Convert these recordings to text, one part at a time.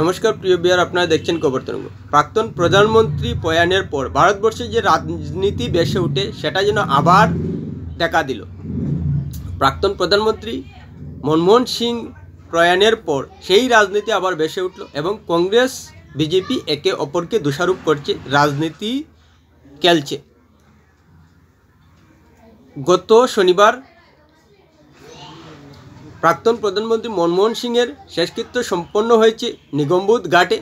নমস্কার প্রিয় বিয়ার, আপনারা দেখছেন খবর তরঙ্গ। প্রাক্তন প্রধানমন্ত্রী প্রয়াণের পর ভারতবর্ষে যে রাজনীতি বেসে ওঠে সেটা যেন আবার দেখা দিল। প্রাক্তন প্রধানমন্ত্রী মনমোহন সিং প্রয়াণের পর সেই রাজনীতি আবার বেসে উঠল এবং কংগ্রেস বিজেপি একে অপরকে দোষারোপ করছে, রাজনীতি খেলছে। গত শনিবার প্রাক্তন প্রধানমন্ত্রী মনমোহন সিংয়ের শেষকৃত্য সম্পন্ন হয়েছে নিগমবোধ ঘাটে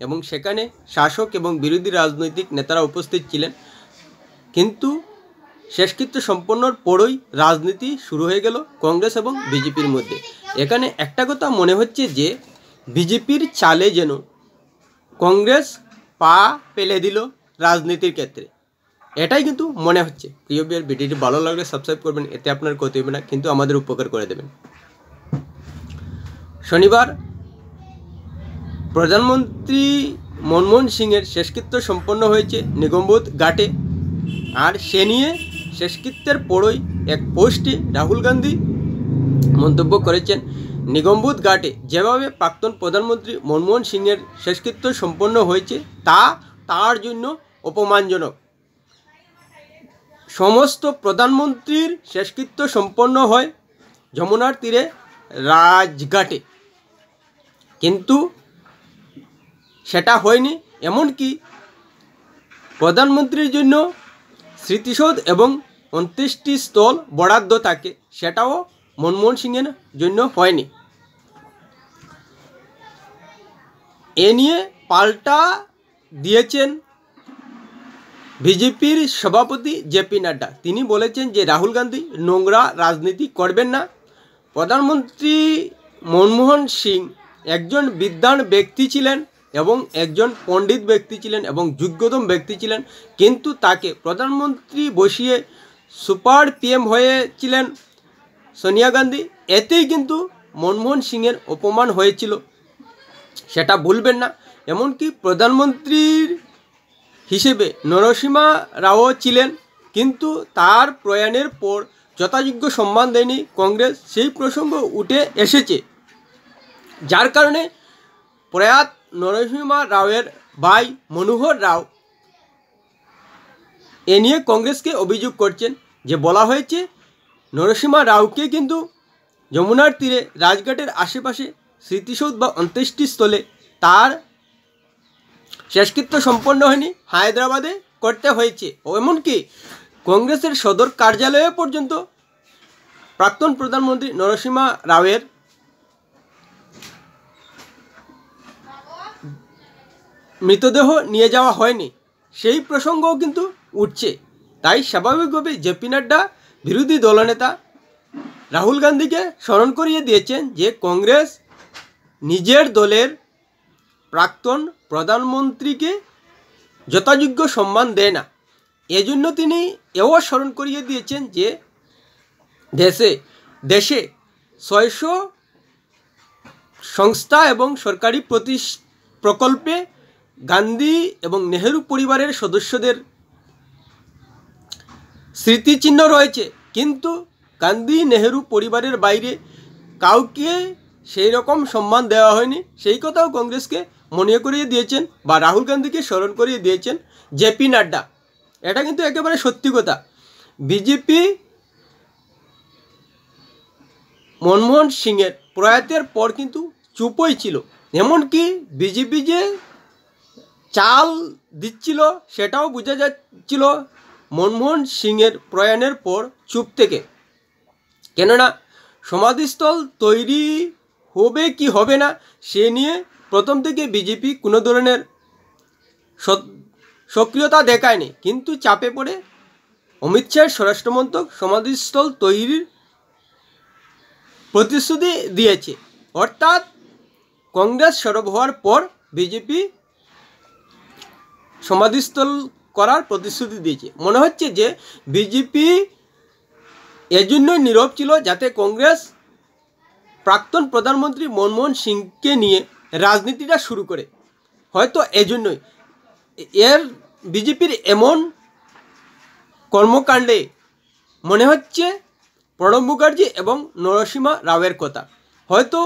এবং সেখানে শাসক এবং বিরোধী রাজনৈতিক নেতারা উপস্থিত ছিলেন। কিন্তু শেষকৃত্য সম্পন্নর পরই রাজনীতি শুরু হয়ে গেল কংগ্রেস এবং বিজেপির মধ্যে। এখানে একটা কথা মনে হচ্ছে যে বিজেপির চালে যেন কংগ্রেস পা ফেলে দিল রাজনীতির ক্ষেত্রে, এটাই কিন্তু মনে হচ্ছে। প্রিয় বিয়ার, ভিডিওটি ভালো লাগলে সাবস্ক্রাইব করবেন, এতে আপনার ক্ষতি হবে না কিন্তু আমাদের উপকার করে দেবেন। শনিবার প্রধানমন্ত্রী মনমোহন সিংয়ের শেষকৃত্য সম্পন্ন হয়েছে নিগমবোধ ঘাটে, আর সে নিয়ে শেষকৃত্যের পরই এক পোস্টে রাহুল গান্ধী মন্তব্য করেছেন, নিগমবোধ ঘাটে যেভাবে প্রাক্তন প্রধানমন্ত্রী মনমোহন সিংয়ের শেষকৃত্য সম্পন্ন হয়েছে তা তার জন্য অপমানজনক। সমস্ত প্রধানমন্ত্রীর শেষকৃত্য সম্পন্ন হয় যমুনার তীরে রাজঘাটে, কিন্তু সেটা হয়নি। এমনকি প্রধানমন্ত্রীর জন্য স্মৃতিসৌধ এবং অন্ত্যেষ্টিস্থল বরাদ্দ থাকে, সেটাও মনমোহন সিংয়ের জন্য হয়নি। এ নিয়ে পাল্টা দিয়েছেন বিজেপির সভাপতি জেপি নাড্ডা। তিনি বলেছেন যে রাহুল গান্ধী নোংরা রাজনীতি করবেন না। প্রধানমন্ত্রী মনমোহন সিং একজন বিদ্বান ব্যক্তি ছিলেন এবং একজন পণ্ডিত ব্যক্তি ছিলেন এবং যোগ্যতম ব্যক্তি ছিলেন, কিন্তু তাকে প্রধানমন্ত্রী বসিয়ে সুপার পিএম হয়েছিলেন সোনিয়া গান্ধী। এতেই কিন্তু মনমোহন সিংয়ের অপমান হয়েছিল, সেটা ভুলবেন না। এমনকি প্রধানমন্ত্রীর হিসেবে নরসিমহা রাও ছিলেন, কিন্তু তার প্রয়াণের পর যথাযোগ্য সম্মান দেয়নি কংগ্রেস, সেই প্রসঙ্গ উঠে এসেছে। যার কারণে প্রয়াত নরসিমহা রাওয়ের ভাই মনোহর রাও এ নিয়ে কংগ্রেসকে অভিযোগ করছেন যে বলা হয়েছে নরসিমহা রাওকে কিন্তু যমুনার তীরে রাজঘাটের আশেপাশে স্মৃতিসৌধ বা অন্ত্যেষ্টিস্থলে তার শেষকৃত্য সম্পন্ন হয়নি, হায়দ্রাবাদে করতে হয়েছে। এমনকি কংগ্রেসের সদর কার্যালয়ে পর্যন্ত প্রাক্তন প্রধানমন্ত্রী নরসিমহা রাওয়ের মৃতদেহ নিয়ে যাওয়া হয়নি, সেই প্রসঙ্গও কিন্তু উঠছে। তাই স্বাভাবিকভাবে জেপি নাড্ডা বিরোধী দলনেতা রাহুল গান্ধীকে স্মরণ করিয়ে দিয়েছেন যে কংগ্রেস নিজের দলের প্রাক্তন প্রধানমন্ত্রীকে যথাযোগ্য সম্মান দেয় না। এজন্য তিনি এও স্মরণ করিয়ে দিয়েছেন যে দেশে 600 সংস্থা এবং সরকারি প্রকল্পে গান্ধী এবং নেহেরু পরিবারের সদস্যদের স্মৃতিচিহ্ন রয়েছে, কিন্তু গান্ধী নেহেরু পরিবারের বাইরে কাউকে সেই রকম সম্মান দেওয়া হয়নি। সেই কথাও কংগ্রেসকে মনে করিয়ে দিয়েছেন বা রাহুল গান্ধীকে স্মরণ করিয়ে দিয়েছেন জেপি নাড্ডা। এটা কিন্তু একেবারে সত্যি কথা। বিজেপি মনমোহন সিংয়ের প্রয়াতের পর কিন্তু চুপই ছিল। এমনকি বিজেপি যে চাল দিচ্ছিল সেটাও বোঝা যাচ্ছিল মনমোহন সিংয়ের প্রয়াণের পর চুপ থেকে। কেননা সমাধিস্থল তৈরি হবে কি হবে না সে নিয়ে প্রথম থেকে বিজেপি কোনো ধরনের সক্রিয়তা দেখায়নি, কিন্তু চাপে পড়ে অমিত শাহের স্বরাষ্ট্রমন্ত্রক সমাধিস্থল তৈরির প্রতিশ্রুতি দিয়েছে। অর্থাৎ কংগ্রেস সরব হওয়ার পর বিজেপি সমাধিস্থল করার প্রতিশ্রুতি দিয়েছে। মনে হচ্ছে যে বিজেপি এজন্যই নীরব ছিল যাতে কংগ্রেস প্রাক্তন প্রধানমন্ত্রী মনমোহন সিংকে নিয়ে রাজনীতিটা শুরু করে। হয়তো এজন্যই বিজেপির এমন কর্মকাণ্ডে মনে হচ্ছে প্রণব মুখার্জি এবং নরসিমহা রাওয়ের কথা। হয়তো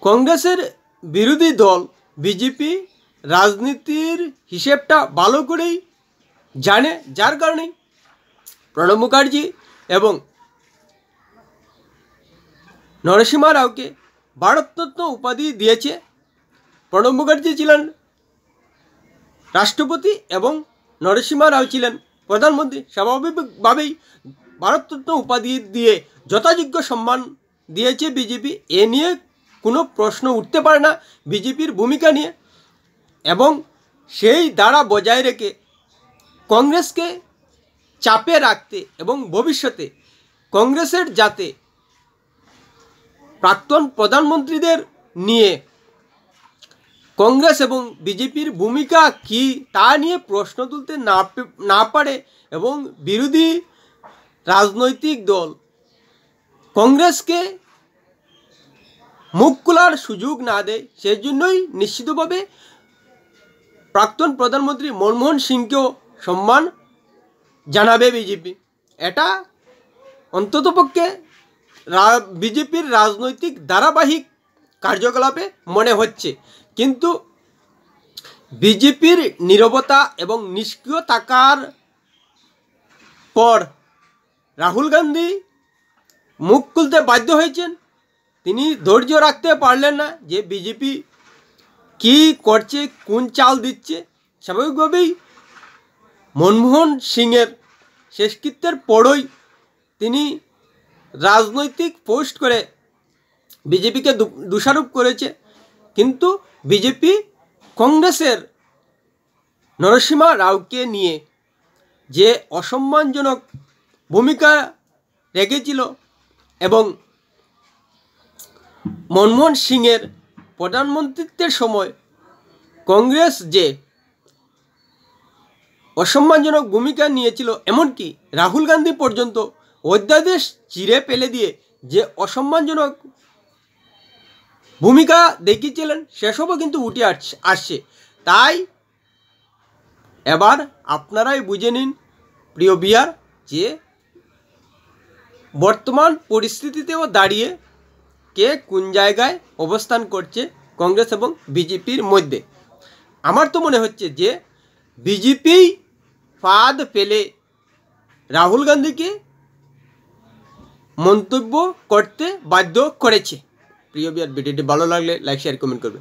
কংগ্রেসের বিরোধী দল বিজেপি রাজনীতির হিসেবটা ভালো করেই জানে, যার কারণেই প্রণব মুখার্জি এবং নরসিংহ রাওকে ভারতরত্ন উপাধি দিয়েছে। প্রণব মুখার্জি ছিলেন রাষ্ট্রপতি এবং নরসিংহ রাও ছিলেন প্রধানমন্ত্রী। স্বাভাবিকভাবেই ভারতরত্ন উপাধি দিয়ে যথাযোগ্য সম্মান দিয়েছে বিজেপি। এ নিয়ে কোনো প্রশ্ন উঠতে পারে না বিজেপির ভূমিকা নিয়ে, এবং সেই ধারা বজায় রেখে কংগ্রেসকে চাপে রাখতে এবং ভবিষ্যতে কংগ্রেসের যাতে প্রাক্তন প্রধানমন্ত্রীদের নিয়ে কংগ্রেস এবং বিজেপির ভূমিকা কী তা নিয়ে প্রশ্ন তুলতে না পারে এবং বিরোধী রাজনৈতিক দল কংগ্রেসকে মুখ খোলার সুযোগ না দেয়, সেজন্যই নিশ্চিতভাবে প্রাক্তন প্রধানমন্ত্রী মনমোহন সিংকেও সম্মান জানাবে বিজেপি। এটা অন্ততপক্ষে বিজেপির রাজনৈতিক ধারাবাহিক কার্যকলাপে মনে হচ্ছে। কিন্তু বিজেপির নীরবতা এবং নিষ্ক্রিয় থাকার পর রাহুল গান্ধী মুখ খুলতে বাধ্য হয়েছেন। তিনি ধৈর্য রাখতে পারলেন না যে বিজেপি কী করছে, কোন চাল দিচ্ছে। স্বাভাবিকভাবেই মনমোহন সিংয়ের শেষকৃত্যের পরই তিনি রাজনৈতিক পোস্ট করে বিজেপিকে দোষারোপ করেছে। কিন্তু বিজেপি কংগ্রেসের নরসিংহ রাওকে নিয়ে যে অসম্মানজনক ভূমিকা রেখেছিল এবং মনমোহন সিংয়ের প্রধানমন্ত্রীত্বের সময় কংগ্রেস যে অসম্মানজনক ভূমিকা নিয়েছিল, এমনকি রাহুল গান্ধী পর্যন্ত অধ্যাদেশ চিরে ফেলে দিয়ে যে অসম্মানজনক ভূমিকা দেখিয়েছিলেন, সেসবও কিন্তু উঠে আসছে। তাই এবার আপনারাই বুঝে নিন প্রিয় বিহার, যে বর্তমান পরিস্থিতিতেও দাঁড়িয়ে কে কোন জায়গায় অবস্থান করছে কংগ্রেস এবং বিজেপির মধ্যে। আমার তো মনে হচ্ছে যে বিজেপি ফাঁদ ফেলে রাহুল গান্ধীকে মন্তব্য করতে বাধ্য করেছে। প্রিয় বিহার, ভিডিওটি ভালো লাগলে লাইক শেয়ার কমেন্ট করবে।